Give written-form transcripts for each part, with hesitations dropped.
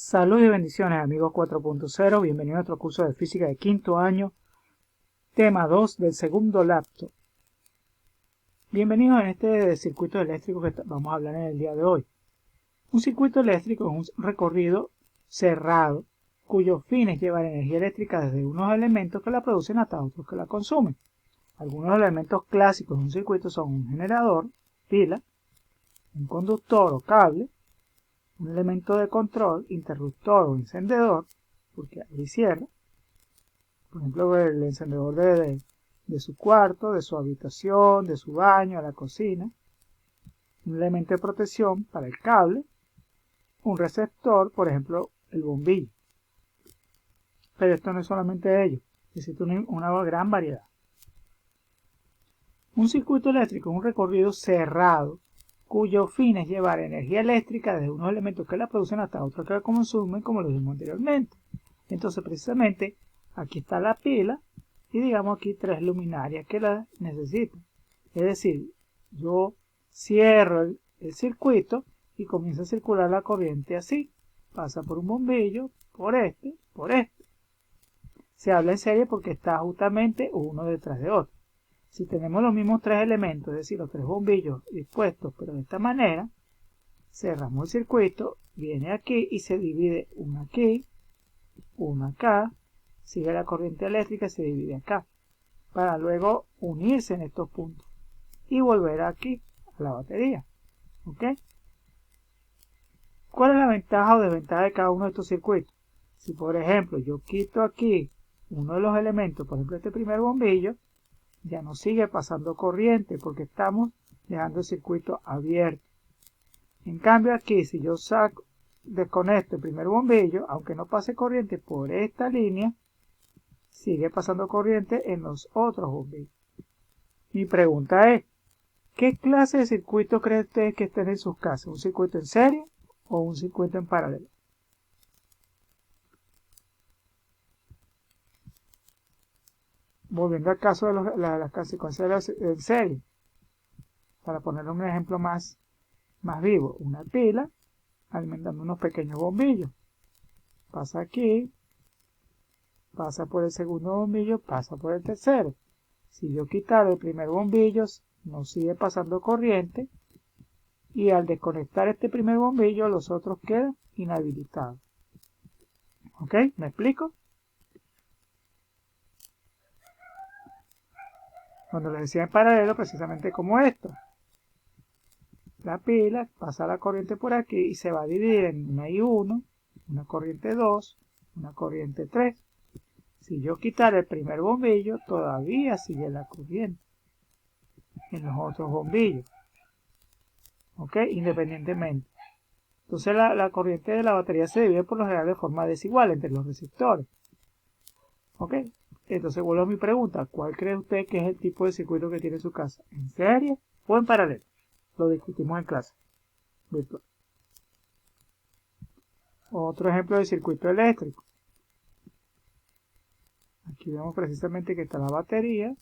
Salud y bendiciones amigos 4.0, bienvenidos a nuestro curso de física de quinto año, tema 2 del segundo lapso. Bienvenidos en este circuito eléctrico que vamos a hablar en el día de hoy. Un circuito eléctrico es un recorrido cerrado, cuyo fin es llevar energía eléctrica desde unos elementos que la producen hasta otros que la consumen. Algunos elementos clásicos de un circuito son un generador, pila, un conductor o cable, un elemento de control, interruptor o encendedor, porque abre y cierra, por ejemplo el encendedor de su cuarto, de su habitación, de su baño, la cocina, un elemento de protección para el cable, un receptor, por ejemplo el bombillo. Pero esto no es solamente ello, existe una gran variedad. Un circuito eléctrico es un recorrido cerrado, cuyo fin es llevar energía eléctrica desde unos elementos que la producen hasta otros que la consumen, como lo dijimos anteriormente. Entonces, precisamente, aquí está la pila y digamos aquí tres luminarias que la necesitan. Es decir, yo cierro el circuito y comienza a circular la corriente así. Pasa por un bombillo, por este. Se habla en serie porque está justamente uno detrás de otro. Si tenemos los mismos tres elementos, es decir, los tres bombillos dispuestos, pero de esta manera, cerramos el circuito, viene aquí y se divide uno aquí, uno acá, sigue la corriente eléctrica y se divide acá, para luego unirse en estos puntos y volver aquí a la batería. ¿Ok? ¿Cuál es la ventaja o desventaja de cada uno de estos circuitos? Si por ejemplo yo quito aquí uno de los elementos, por ejemplo este primer bombillo, ya no sigue pasando corriente porque estamos dejando el circuito abierto. En cambio aquí, si yo desconecto el primer bombillo, aunque no pase corriente por esta línea, sigue pasando corriente en los otros bombillos. Mi pregunta es, ¿qué clase de circuito creen ustedes que estén en sus casas? ¿Un circuito en serie o un circuito en paralelo? Volviendo al caso de las consecuencias en serie, para poner un ejemplo más vivo, una pila alimentando unos pequeños bombillos. Pasa aquí, pasa por el segundo bombillo, pasa por el tercero. Si yo quitara el primer bombillo, no sigue pasando corriente y al desconectar este primer bombillo, los otros quedan inhabilitados. ¿Ok? ¿Me explico? Cuando les decía en paralelo, precisamente como esto. La pila pasa la corriente por aquí y se va a dividir en una y 1, una corriente 2, una corriente 3. Si yo quitara el primer bombillo, todavía sigue la corriente en los otros bombillos. ¿Ok? Independientemente. Entonces la corriente de la batería se divide por lo general de forma desigual entre los resistores. ¿Ok? Entonces vuelvo a mi pregunta. ¿Cuál cree usted que es el tipo de circuito que tiene en su casa? ¿En serie o en paralelo? Lo discutimos en clase virtual. Otro ejemplo de circuito eléctrico. Aquí vemos precisamente que está la batería.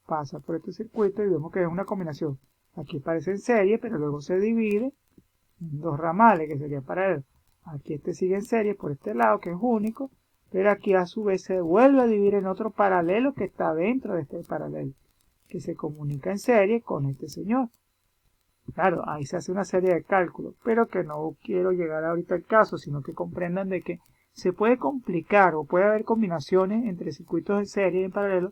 Pasa por este circuito y vemos que es una combinación. Aquí parece en serie, pero luego se divide en dos ramales que serían paralelos. Aquí este sigue en serie por este lado que es único, pero aquí a su vez se vuelve a dividir en otro paralelo que está dentro de este paralelo, que se comunica en serie con este señor. Claro, ahí se hace una serie de cálculos, pero que no quiero llegar ahorita al caso, sino que comprendan de que se puede complicar o puede haber combinaciones entre circuitos en serie y en paralelo,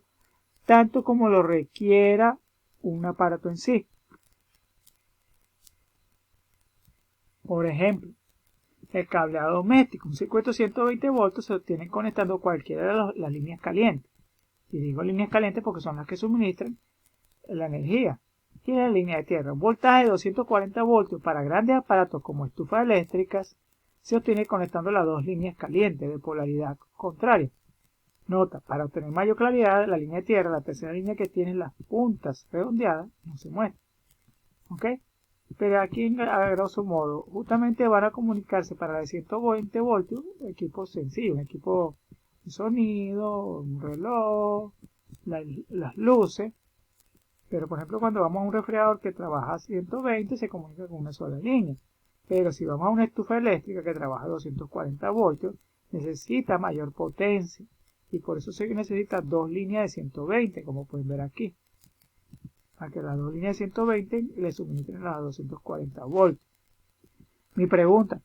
tanto como lo requiera un aparato en sí. Por ejemplo, el cableado doméstico, un circuito de 120 voltios se obtiene conectando cualquiera de las líneas calientes. Y digo líneas calientes porque son las que suministran la energía. Y la línea de tierra, un voltaje de 240 voltios para grandes aparatos como estufas eléctricas se obtiene conectando las dos líneas calientes de polaridad contraria. Nota, para obtener mayor claridad, la línea de tierra, la tercera línea que tiene las puntas redondeadas, no se muestra. ¿Ok? Pero aquí, a grosso modo, justamente van a comunicarse para la de 120 voltios, equipo sencillo, un equipo de sonido, un reloj, las luces. Pero, por ejemplo, cuando vamos a un refrigerador que trabaja a 120, se comunica con una sola línea. Pero si vamos a una estufa eléctrica que trabaja a 240 voltios, necesita mayor potencia. Y por eso se necesita dos líneas de 120, como pueden ver aquí. Para que las dos líneas de 120 le suministren a 240 voltios. Mi pregunta,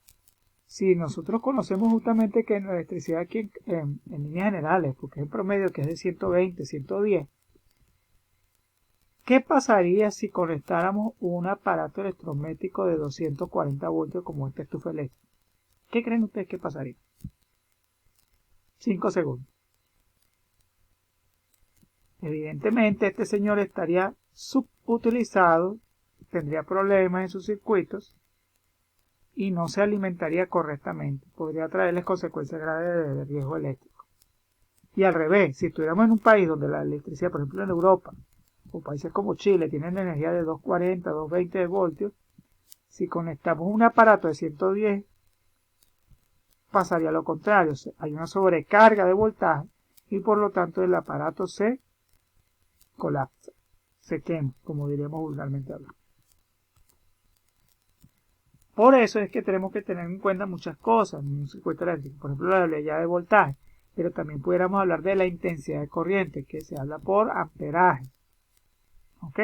si nosotros conocemos justamente que la electricidad aquí en líneas generales, porque es el promedio que es de 120, 110, ¿qué pasaría si conectáramos un aparato electrométrico de 240 voltios como esta estufa eléctrica? ¿Qué creen ustedes que pasaría? 5 segundos. Evidentemente este señor estaría subutilizado, tendría problemas en sus circuitos y no se alimentaría correctamente. Podría traerles consecuencias graves de riesgo eléctrico. Y al revés, si estuviéramos en un país donde la electricidad, por ejemplo en Europa, o países como Chile, tienen energía de 240, 220 voltios, si conectamos un aparato de 110, pasaría lo contrario. Hay una sobrecarga de voltaje y por lo tanto el aparato se colapsa, se quema, como diríamos vulgarmente hablando. Por eso es que tenemos que tener en cuenta muchas cosas en un circuito eléctrico, por ejemplo la velocidad de voltaje, pero también pudiéramos hablar de la intensidad de corriente, que se habla por amperaje. ¿Ok?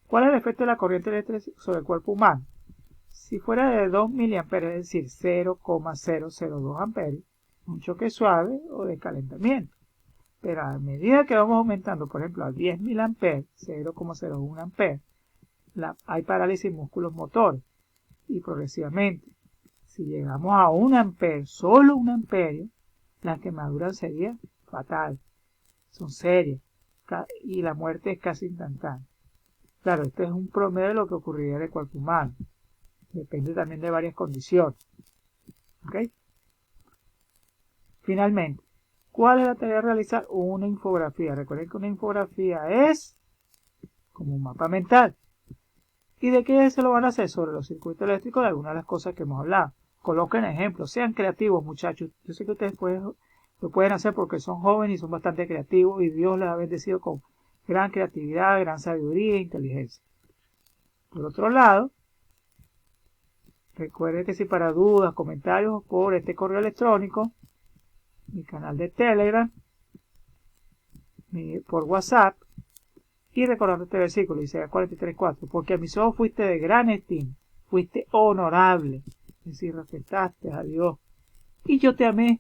¿Cuál es el efecto de la corriente eléctrica sobre el cuerpo humano? Si fuera de 2 mA, es decir, 0,002 amperios, un choque suave o de calentamiento. Pero a medida que vamos aumentando, por ejemplo, a 10 mA, 0,01 amperes, hay parálisis en músculos motores. Y progresivamente, si llegamos a 1 amperio, solo 1 amperio, la quemadura sería fatal. Son serias. Y la muerte es casi instantánea. Claro, este es un promedio de lo que ocurriría en el cuerpo humano. Depende también de varias condiciones. ¿Ok? Finalmente, ¿cuál es la tarea de realizar? Una infografía. Recuerden que una infografía es como un mapa mental. ¿Y de qué se lo van a hacer? Sobre los circuitos eléctricos de algunas de las cosas que hemos hablado. Coloquen ejemplos, sean creativos, muchachos. Yo sé que ustedes lo pueden hacer porque son jóvenes y son bastante creativos y Dios les ha bendecido con gran creatividad, gran sabiduría e inteligencia. Por otro lado, recuerden que si para dudas, comentarios por este correo electrónico, mi canal de Telegram, por WhatsApp, y recordando este versículo, Isaías 43:4, porque a mis ojos fuiste de gran estima, fuiste honorable, es decir, respetaste a Dios, y yo te amé.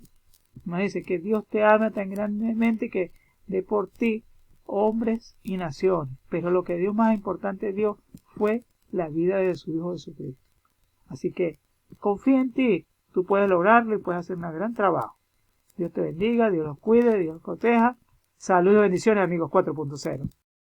Nos dice que Dios te ama tan grandemente que dé por ti hombres y naciones, pero lo que Dios más importante dio fue la vida de su Hijo Jesucristo. Así que confía en ti, tú puedes lograrlo y puedes hacer un gran trabajo. Dios te bendiga, Dios los cuide, Dios los proteja. Saludos y bendiciones, amigos 4.0.